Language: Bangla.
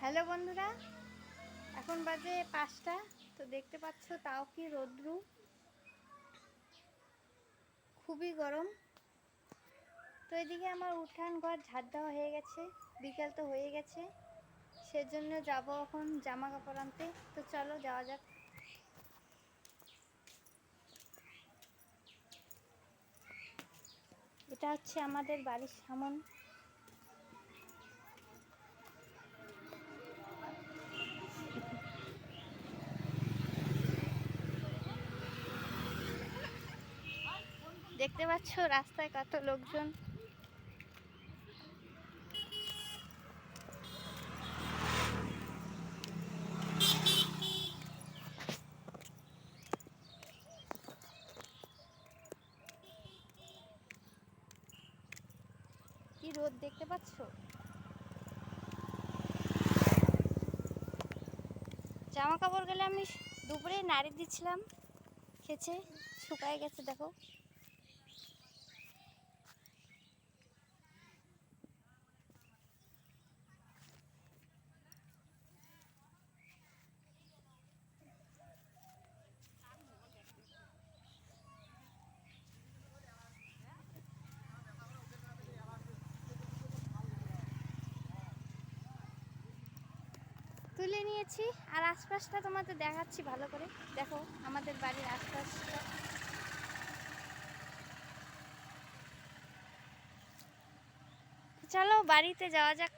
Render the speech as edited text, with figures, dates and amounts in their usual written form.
হ্যালো বন্ধুরা, এখন বাজে 5টা। তো দেখতে পাচ্ছ তাও কি রোদ্রু, খুবই গরম। তো এদিকে আমার উঠান ঘর ঝাড় দেওয়া হয়ে গেছে, বিকেল তো হয়ে গেছে, সেজন্য যাব এখন জামা কাপড় আনতে। তো চলো যাওয়া যাক। এটা হচ্ছে আমাদের বাড়ির সামন। দেখতে পাচ্ছ রাস্তায় কত লোকজন। কি রোদ দেখতে পাচ্ছ। জামা কাপড় গেলে আমি দুপুরে নাড়ি দিচ্ছিলাম, খেছে শুকায় গেছে দেখো। তুলে নিয়েছি আর আশপাশটা তোমাদের দেখাচ্ছি ভালো করে। দেখো আমাদের বাড়ির আশপাশটা। চলো বাড়িতে যাওয়া যাক।